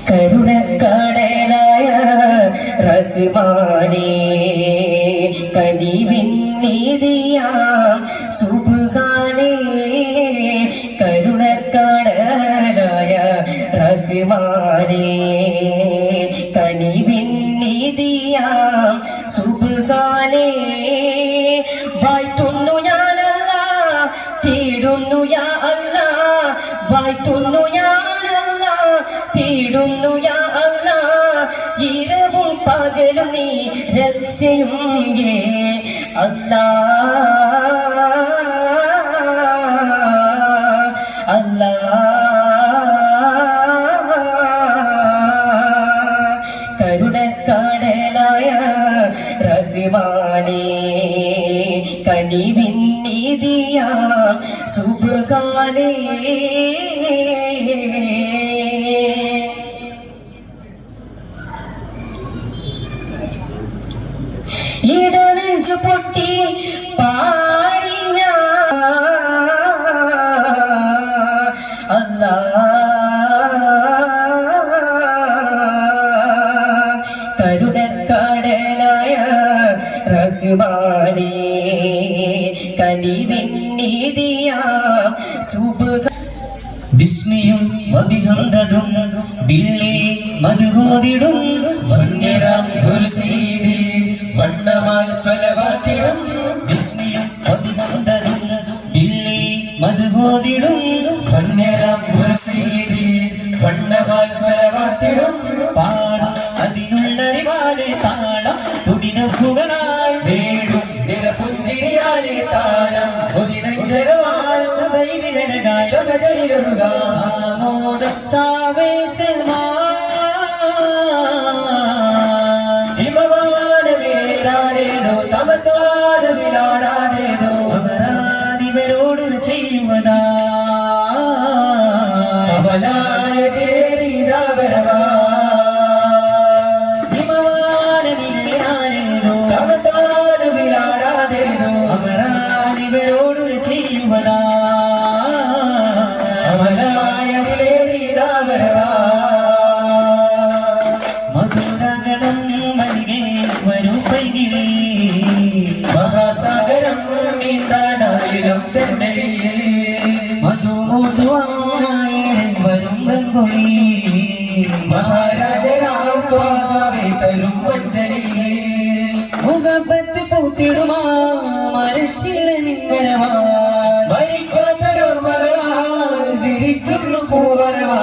കരുണക്കടലായ റഹ്മാനേ കനിവിൻ നിധിയാം സുബ്ഹാനേ കരുണക്കടലായ റഹ്മാനേ കനിവിൻ നിധിയാം സുബ്ഹാനേ വാഴ്ത്തുന്നു ഞാനല്ല തേടുന്നു യാ അല്ലാ വാഴ്ത്തുന്നു ഞാനല്ല തേടുന്നു യാ അല്ലാ ഇരവും പകലും നീ രക്ഷയും അല്ലാ അല്ലാ കരുണക്കടലായ റഹ്മാനേ കനിവിൻ നിധിയാം സുബ്ഹാനേ ഇടനെഞ്ചു പൊട്ടി പാടിയ അല്ലാ കരുണക്കടലായ റഹ്മാനേ കനിവിൻ നിധിയാം സുബ്ഹാനേ ബിസ്മിയും വബിഹംദതും ബില്ലി മദ്ഹൂദിടും വന്യരാം ഗുർസീദി വണ്ണമാൽ സ്വലവാത്തിടും ബിസ്മിയും വബിഹംദതും ബില്ലി മദ്ഹൂദിടും വന്യരാം ഗുർസീദി വണ്ണമാൽ സ്വലവാത്തിടും പാടും അതിനുള്ളറിവാലെ താളം തുടിനപ്പുകളാൽ നേടും നിറപുഞ്ചിരിയാലെ താരം ഒതിനഞ്ചകവാൽ സഭയിതിരടകാൽ സാമോദം സാവേശമാ ഹിമവാനമേറാനേതോ തമസാനവിലാടാനേതോ അവരാനിവരോടൊരു ചെയ്യുവതാ അമലായതിലേറിയതാവരവാ ഹിമവാനമേറാനേതോ തമസാനവിലാടാനേതോ അവരാനിവരോടൊരു ചെയ്യുവതാ മധുരഗണം മരികെ വരൂ പൈകിളി മഹാസാഗരം നീന്താനായിരം തെന്നലിൽ മധുമോധുവാനായി വരും വെങ്കൊളി മഹാരാജരാം ത്വാവേ തരും മഞ്ചലി മുഖപ്പത്ത് പൂത്തിടുമാ മരച്ചില്ല നിൻവരവാ മരിക്കാത്തൊരോർമകളാൽ വിരിക്കുന്നു പൂവരവാ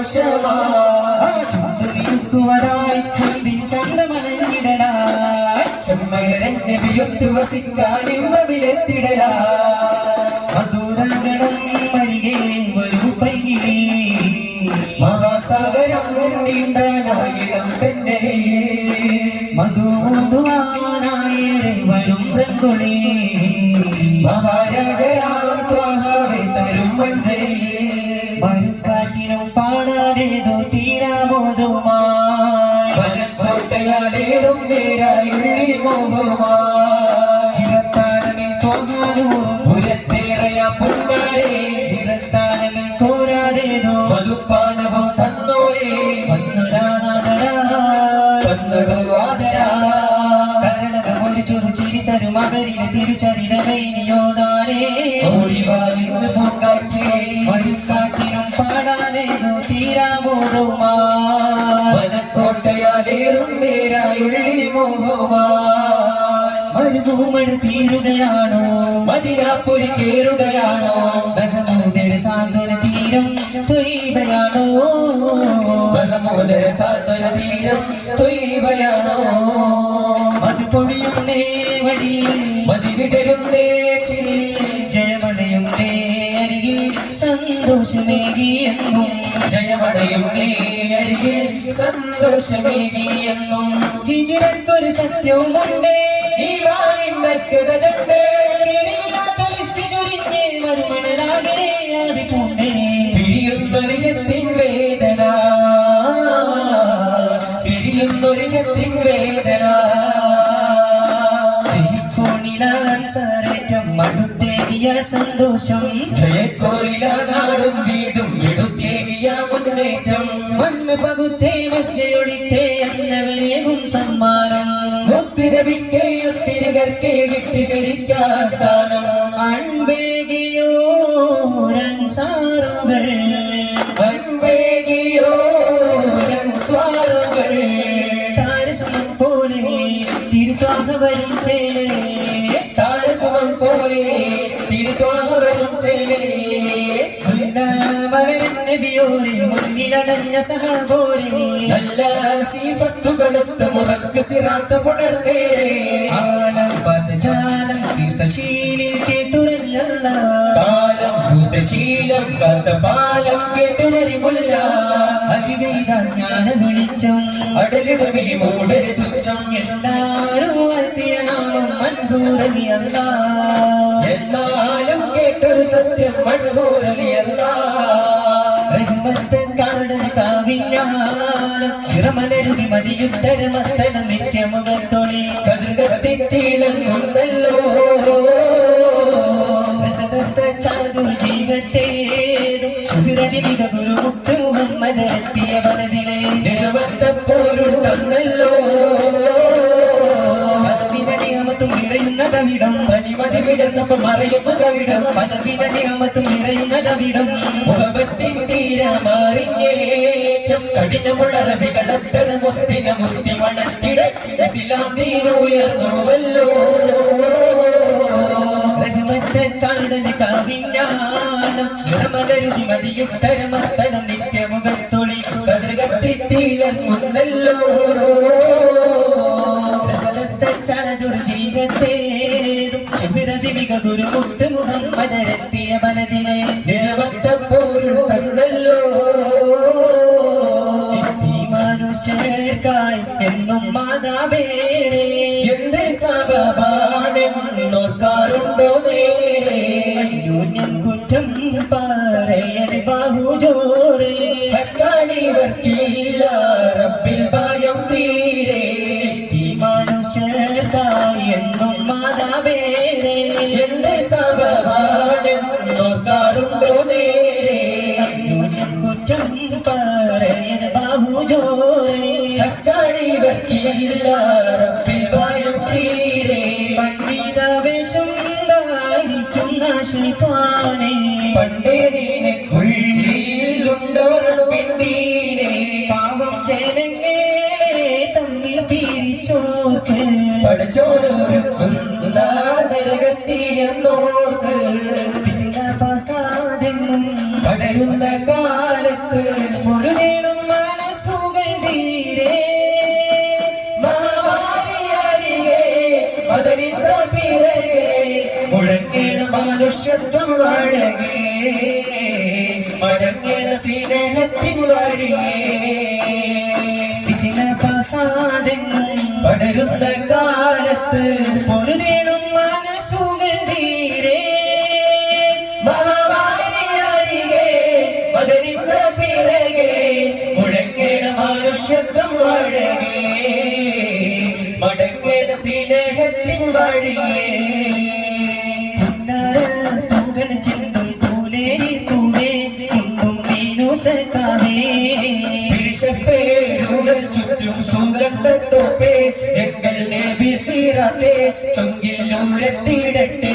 ആശ്വാസമാലോരമാഘോഷമായി ചന്തമണഞ്ഞിടലായി ചെമ്മരഞ്ഞു വസിക്കാനിമ്മവിലെത്തിടലായി മധുരഗണം മരികെ വരൂ പൈകിളി മഹാസാഗരം നീന്താനായിളം തെന്നലി മധുമോധുവാനായേറെ വരും വെങ്കൊളി മഹാരാജരാം ത്വാഹാവേ തരും മഞ്ചലി മരുക്കാറ്റിനും പാടാനേതോ തീരാമോദവുമായി വനക്കോട്ടയാലേറും നേരായുള്ളിൽ മോഹവുമായി ഇറത്താനമിൽ പോകാനൂറും പുരത്തേറയ പുന്നാരേ ഇറത്താനമിൽ കോരാതേതോ മധുപ്പാനവും തന്നോരേ കരണകമൊരു ചൊറു ചിരി തരും അവരിന് തിരിച്ചറിയവൈനിയോദാനേ ഓടിവായിന്ന് പൂക്കാറ്റേ മരുക്കാറ്റിനും പാടാനേതോ തീരാമോദവുമായി വനക്കോട്ടയാലേറും നേരായുള്ളിൽ മോഹവുമായി മരുഭൂമഴ തീരുകയാണോ മദിനാപുരി കേറുകയാണോ ബഹമൂദര സാന്ത്വന തീരം ത്വയ്ബയാണോ ബഹമൂദര സാന്ത്വന തീരം ത്വയ്ബയാണോ മത് പൊഴിയും നേ വഴി മതി വിടരും നേ ചിരി ജയമടയും നേ അരികിൽ സന്തോഷമേകി എന്നും ജയമടയും നേ അരികിൽ സന്തോഷമേകി എന്നും ഹിജ്റത്തൊരു സത്യവുമുണ്ടേ ഈ വാനിൻ വ്യക്തതയുണ്ട് മരുമണരാകെ വേവലാതി പൂണ്ടേ പിരിയുന്നൊരികത്തിൻ വേദന പിരിയുന്നൊരികത്തിൻ വേദന സാരേറ്റം അടുത്തേകിയ സന്തോഷം ജയക്കോളില നാടും വീടും എടുത്തേകിയ മുന്നേറ്റം മണ്ണ് പകുത്തേ മജ്ജയൊളിത്തേ എന്നവരേകും സമ്മാനം മുത്തിരവിക്കേ ഒത്തിരികർക്കേ കിട്ടി ശരിക്കാ സ്ഥാനം അൺവേകിയോരൻസാറുകൾ അൻവേകിയോരൻസ്വാറുകൾ താരസുമം പോലെ തിരുത്വാഹവരും ചേലേ താരസുമം പോലെ തിരുത്വാഹവരും ചേലേ നബിയോരെ മുന്നിലടഞ്ഞ സഹോരെ നല്ല സീഫത്തുകളൊത്ത മുറക്ക് സിറാത്ത പുണർന്നേരെ ആലം പദജാലം തീർത്ഥശീലിൽ കേട്ടുരല്ല കാലം ഭൂതശീലം കാത്തപാലം കേട്ടുവരിമുല്ല അരികൈത ജ്ഞാന വെളിച്ചം അടലിടുമി മൂടര് തുച്ഛം എല്ലാരും വാഴ്ത്തിയ നാമം മൻഹൂറലിയല്ല എന്നാലും കേട്ടൊരു സത്യം മൻഹൂറലിയല്ല റഹ്മത്ത് കാടന കാവിഞ്ഞാലും ചിറമലരുതി മതിയുത്തരമത്തനം നിത്യമുഖത്തൊളി കതിർകത്തിത്തിളങ്ങുന്നല്ലോ പ്രസദത്ത ചാതുർ ജീവത്തേതും സുഹൃതിക ഗുരുമുത്ത് മുഹമ്മദ് എത്തിയ വനതിലെ നിരവത്തപ്പോരുൾ തന്നല്ലോ നിയമത്തും നിറയുന്ന തവിടം പനിമതി വിടർന്നപ്പോ മറയുന്ന കവിടം പദവിന്റെ നിയമത്തും നിറയുന്ന തവിടം മുഖത്തിൻ തീരമാറിഞ്ഞേറ്റം കഠിനമുള്ള റബികളത്തരമൊത്തിന മുത്തി മണത്തിട ഇസ്ലാം ദീനുയർന്നുവല്ലോ റഹ്മത്ത് കാടന കാവിഞ്ഞാലും ചിറമലരുതി മതിയുത്തരമത്തനം നിത്യമുഖത്തൊളി കതിർകത്തിത്തിളങ്ങുന്നല്ലോ ചാതുർജീകത്തേതും സുഹൃതിക ഗുരുമുത്ത് മുഹമ്മദ് എത്തിയ വനതിലെ നിരവത്തപ്പോരുൾ തന്നല്ലോ മനുഷ്യർക്കായി എന്നും മാതാവേറെ എന്ത് സബബാണെന്നോർക്കാറുണ്ടോ നേരെ യൂന്യൻ കുറ്റം പറയല് ബാഹുജോറെ ഹക്കാണിവർക്കില്ല റബ്ബിൽ ഭയം തീരെ മനുഷ്യർക്കായി എന്നും മാതാവേറെ എന്ത് സബബാണെന്നോർക്കാറുണ്ടോ നേരെ യൂന്യൻ കുറ്റം പറയല് ബാഹുജോറെ ഹക്കാണിവർക്കില്ല റബ്ബിൽ ഭയം തീരെ പണ്ഡിതാവേശം ധാരിക്കുന്ന ശൈത്താനെ പണ്ടേ നിനക്കുള്ളിലുണ്ടോ റബ്ബിന്ദീനെ പാവം ജനങ്ങളെ തമ്മിൽ പിരിച്ചോർക്ക് പഠിച്ചോരൊരുക്കുന്ന നരകത്തിയെന്നോർക്ക് പ്രസാദെന്നും പടരുന്ന കാലത്ത് ഒരു നേടും മനസ്സുകൾ തീരെ മാവാരിയരികെ മദനിന്ദ പിറകെ മുഴങ്ങേണ മനുഷ്യത്വം അഴകേ മടങ്ങേണ സ്നേഹത്തിൻ വഴിയേ പ്രസാദെന്നും പടരുന്ന കാലത്ത് ഒരു നേടും മനസ്സുകൾ തീരെ മാവാരിയരികെ മദനിന്ദ പിറകെ മുഴങ്ങേണ മനുഷ്യത്വം അഴകേ മടങ്ങേണ സ്നേഹത്തിൻ വഴിയേ പൂകൾ ചിന്തും പൂലേരി പൂവേ കുന്തും മീനൂസക്കാവേ പിരിശപ്പേരുകൾ ചുറ്റും സുഗന്ധത്തോപ്പേ എങ്ങൾ നബി സിറാത്തെ ചൊങ്കില്ലൂരെത്തിയിടട്ടെ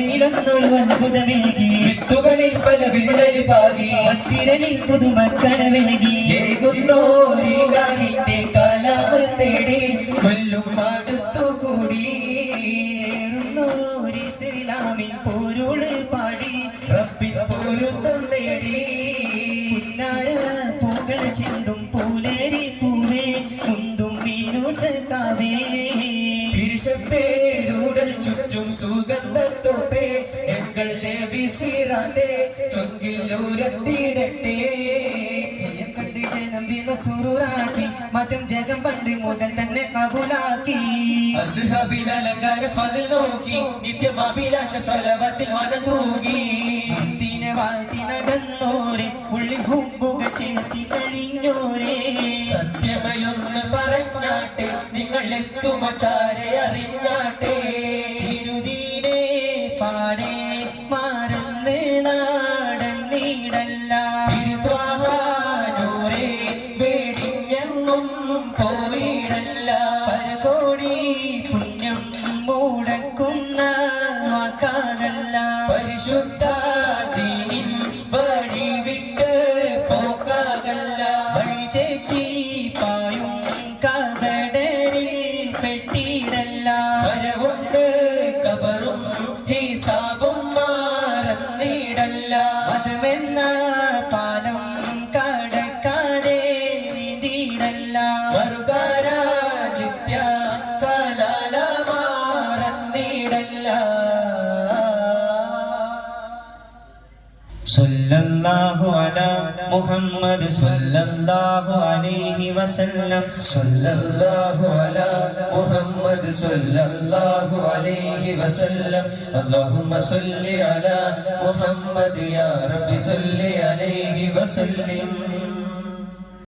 ഇലന്നൊരു അത്ഭുതമേകി വിത്തുകളിൽ പല വിള്ളൽ പാകി തിരനിൽ പുതുമക്കരവേകി ഏകുന്നോരിലാഹിന്റെ കലാമ് തേടി കൊല്ലും അടുത്തുകൂടി ഇസ്ലാമിൻ പോരുള് പാടി റബ്ബിൻ പൊരുത്തം നേടി പൂക്കൾ ചിന്തും പൂലേരി പൂവേ കുന്തും മീനൂസക്കാവേ പിരിശപ്പേരുടൽ ചുറ്റും സുഗന്ധത്തോപ്പേ എങ്ങൾ നബി സിറാത്തെ ചൊങ്കില്ലൂരെത്തിയിടട്ടെ കണ്ട് ജനം സുറൂറാക്കി മറ്റും ജഗം പണ്ട് മുതൽ തന്നെ കബൂലാക്കി അസ്ഹാബിൽ അലങ്കാര ഫതിൽ നോക്കി നിത്യം അഭിലാഷ സലവത്തിൽ മനം തൂകി സല്ലല്ലാഹു അലാ മുഹമ്മദ് സല്ലല്ലാഹു അലൈഹി വസല്ലം സല്ലല്ലാഹു അലാ മുഹമ്മദ് സല്ലല്ലാഹു അലൈഹി വസല്ലം അല്ലാഹുമ്മ സല്ലി അലാ മുഹമ്മദ് യാ റബ്ബി സല്ലി അലൈഹി വസല്ലം